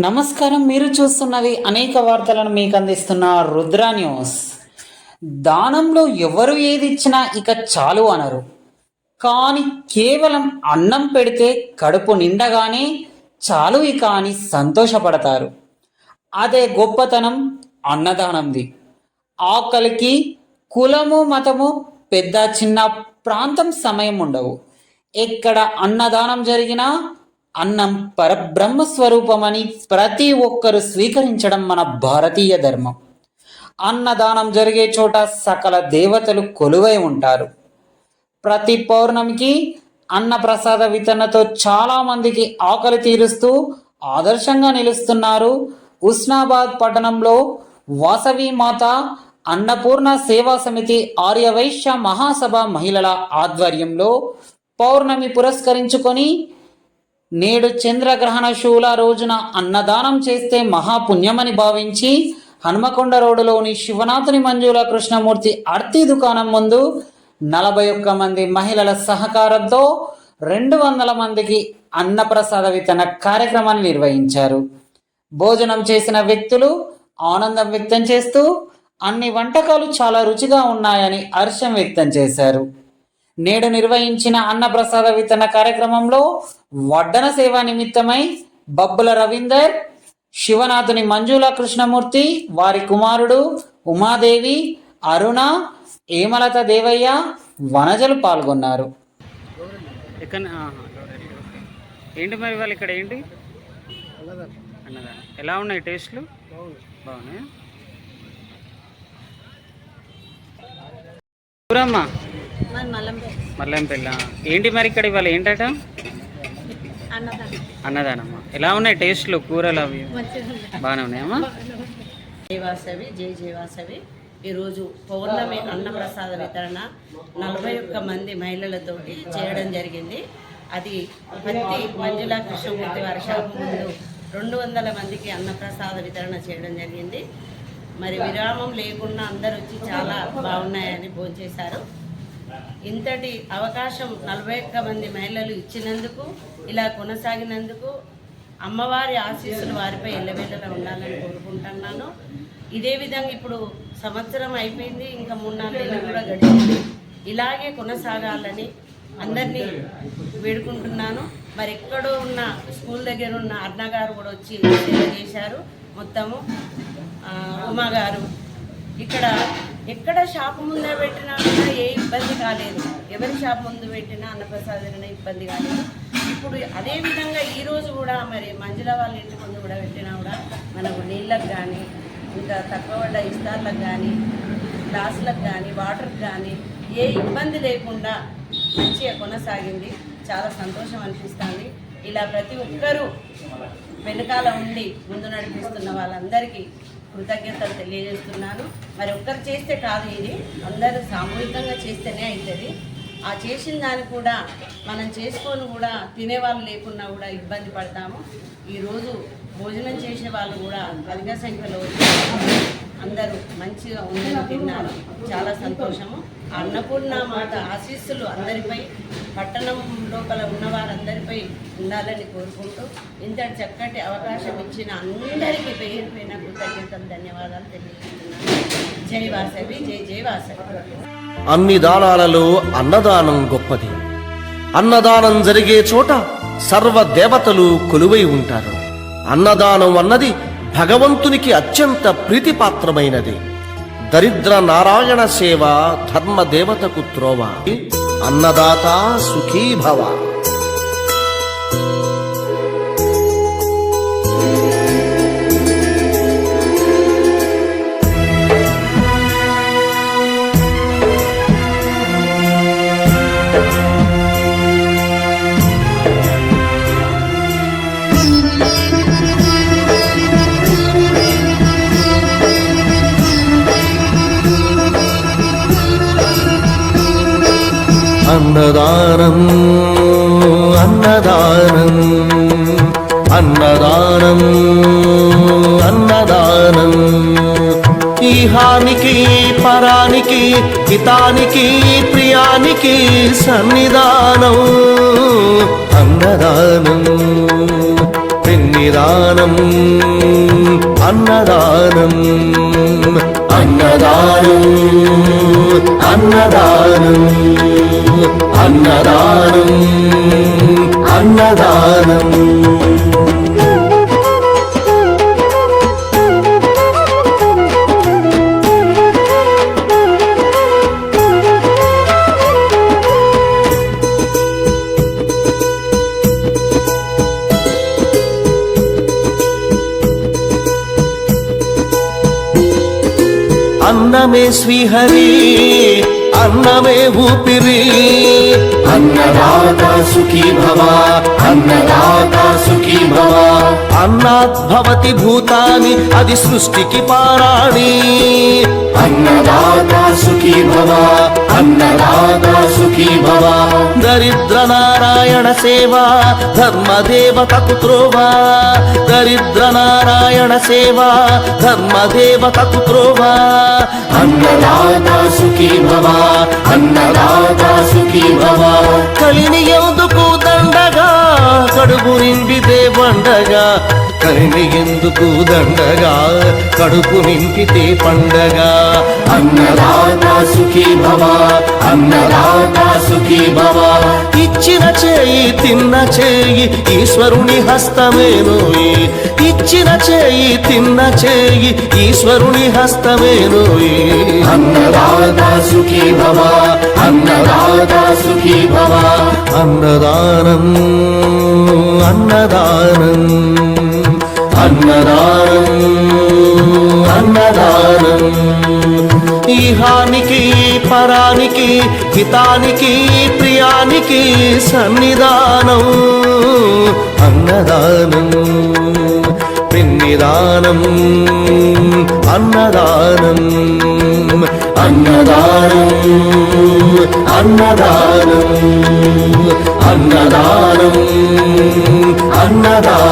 నమస్కారం. మీరు చూస్తున్నది అనేక వార్తలను మీకు అందిస్తున్న రుద్ర న్యూస్. దానంలో ఎవరు ఏది ఇచ్చినా ఇక చాలు అనరు, కానీ కేవలం అన్నం పెడితే కడుపు నిండగానే చాలు ఇక అని సంతోషపడతారు. అదే గొప్పతనం అన్నదానంది. ఆకలికి కులము మతము పెద్ద చిన్న ప్రాంతం సమయం ఉండవు. ఎక్కడ అన్నదానం జరిగినా అన్నం పరబ్రహ్మ స్వరూపమని ప్రతి ఒక్కరూ స్వీకరించడం మన భారతీయ ధర్మం. అన్నదానం జరిగే చోట సకల దేవతలు కొలువై ఉంటారు. ప్రతి పౌర్ణమికి అన్నప్రసాద వితరణతో చాలా మందికి ఆకలి తీరుస్తూ ఆదర్శంగా నిలుస్తున్నారు. ఉస్నాబాద్ పట్టణంలో వాసవి మాత అన్నపూర్ణ సేవా సమితి ఆర్యవైశ్య మహాసభ మహిళల ఆధ్వర్యంలో పౌర్ణమి పురస్కరించుకొని నేడు చంద్రగ్రహణ శూల రోజున అన్నదానం చేస్తే మహాపుణ్యమని భావించి హనుమకొండ రోడ్డులోని శివనాథుని మంజుల కృష్ణమూర్తి అర్తి దుకాణం ముందు 41 మంది మహిళల సహకారంతో 200 మందికి అన్నప్రసాద వితరణ కార్యక్రమాన్ని నిర్వహించారు. భోజనం చేసిన వ్యక్తులు ఆనందం వ్యక్తం చేస్తూ అన్ని వంటకాలు చాలా రుచిగా ఉన్నాయని హర్షం వ్యక్తం చేశారు. నేడు నిర్వహించిన అన్నప్రసాద వితరణ కార్యక్రమంలో వడ్డన సేవా నిమిత్తమై బబ్బుల రవీందర్, శివనాథుని మంజుల కృష్ణమూర్తి, వారి కుమారుడు ఉమాదేవి, అరుణ, ఏమలత దేవయ్య, వనజలు పాల్గొన్నారు. ఏంటి మరి వాళ్ళు ఇక్కడ ఏంటి అన్నదానం ఎలా ఉన్నాయి? టేస్ట్లు బాగున్నాయి. ఊరమ్మా మల్లంపల్లి. ఏంటి మరి ఇక్కడ ఇవాళ ఏంటట? అన్నదానమ్మా. ఎలా ఉన్నాయి టేస్ట్లు? కూరలు అవి బాగానే ఉన్నాయమ్మా? జయవాసవి జై జయవాసవి. ఈరోజు పౌర్ణమి అన్నప్రసాద వితరణ 41 మంది మహిళలతోటి చేయడం జరిగింది. అది పత్తి మంజుల కృష్ణమూర్తి వారి షాపు ముందు 200 మందికి అన్నప్రసాద వితరణ చేయడం జరిగింది. మరి విరామం లేకుండా అందరూ వచ్చి చాలా బాగున్నాయని భోంచేశారు. ఇంతటి అవకాశం 41 మంది మహిళలు ఇచ్చినందుకు, ఇలా కొనసాగినందుకు అమ్మవారి ఆశీస్సులు వారిపై ఎల్లవేళలా ఉండాలని కోరుకుంటున్నాను. ఇదే విధంగా ఇప్పుడు సంవత్సరం అయిపోయింది, ఇంకా 3-4 నెలలు కూడా గడిచింది. ఇలాగే కొనసాగాలని అందరినీ వేడుకుంటున్నాను. మరి ఎక్కడో ఉన్న స్కూల్ దగ్గర ఉన్న అర్ణ గారు కూడా వచ్చి సేవ చేశారు. మొత్తము ఉమా గారు ఇక్కడ ఎక్కడ షాపు ముందే పెట్టినా కూడా ఏ ఇబ్బంది కాలేదు. ఎవరి షాపు ముందు పెట్టినా అన్నప్రసాదన ఇబ్బంది కాలేదు. ఇప్పుడు అదేవిధంగా ఈరోజు కూడా మరి మంజుల వాళ్ళ ఇంటి ముందు కూడా పెట్టినా కూడా మనకు నీళ్ళకు కానీ, ఇంకా తక్కువ పడ్డ ఇస్తార్లకు కానీ, గ్లాసులకు కానీ, వాటర్కి కానీ ఏ ఇబ్బంది లేకుండా మంచిగా కొనసాగింది. చాలా సంతోషం అనిపిస్తుంది. ఇలా ప్రతి ఒక్కరూ వెనకాల ఉండి ముందు నడిపిస్తున్న వాళ్ళందరికీ కృతజ్ఞతలు తెలియజేస్తున్నాను. మరి ఒక్కరు చేస్తే కాదు, ఇది అందరూ సామూహికంగా చేస్తేనే అవుతుంది. ఆ చేసిన దాన్ని కూడా మనం చేసుకొని కూడా తినేవాళ్ళు లేకున్నా కూడా ఇబ్బంది పడతాము. ఈరోజు భోజనం చేసే వాళ్ళు కూడా అధిక సంఖ్యలో అందరూ మంచిగా ఉందని తిన్నారు. చాలా సంతోషము. అన్నపూర్ణ మాత ఆశీస్సులు అందరిపై, పట్టణం లోపల ఉన్న వారందరిపై ఉండాలని కోరుకుంటూ ఇంతటి చక్కటి అవకాశం ఇచ్చిన అందరికీ పేరు పైన కృతజ్ఞతలు, ధన్యవాదాలు తెలియజేస్తున్నాను. జై వాసవి జై జై వాసవి. అన్ని దానాలలో అన్నదానం గొప్పది. అన్నదానం జరిగే చోట సర్వ దేవతలు కొలువై ఉంటారు. అన్నదానం అన్నది భగవంతునికి అత్యంత ప్రీతిపాత్రమైనది. దరిద్ర నారాయణ సేవ ధర్మదేవతకు త్రోవ. అన్నదాత సుఖీ భవ. అన్నదానం అన్నదానం అన్నదానం అన్నదానం. ఈహానికి పరానికి హితానికి ప్రియానికి సన్నిధానం. అన్నదానం పెన్నిదానం అన్నదానం అన్నదానం అన్నదానం అన్నదానం అన్నదానం. అన్నమే శ్రీహరి అన్నమే ఊపిరి అన్నదాత సుఖీ భవ అన్నదాత సుఖీ భవ. అన్నాద్భవతి భూతాని అది సృష్టికి పారాణి అన్నదాత సుఖీ భవ అన్నదాత సుఖీ భవ. దరిద్ర నారాయణ సేవా ధర్మదేవతకు త్రోవా దరిద్ర నారాయణ సేవా ధర్మదేవతకు త్రోవా. అన్నదాత సుఖీ భవ అన్నదాత సుఖీ భవ. కలిని ఎందుకు దండగా కడుపు నింపితే పండగా కలిని ఎందుకు దండగా కడుపు నింపితే పండగ. అన్నదాత సుఖీ భవ అన్నదాత సుఖీ భవ. ఇచ్చిన చేయి తిన్న చేయి ఈశ్వరుని హస్తమేనోయి ఇచ్చిన చేయి తిన్న చేయి ఈశ్వరుని హస్తమేనోయి. అన్నదాత సుఖీ భవ అన్నదాత సుఖీ భవ. అన్నదానం అన్నదానం అన్నదానం అన్నదానం. ఇహానికి పరానికి హితానికి ప్రియానికి సన్నిధానం అన్నదానం పెన్నిదానం అన్నదానం అన్నదానం అన్నదానం అన్నదానం అన్నదానం.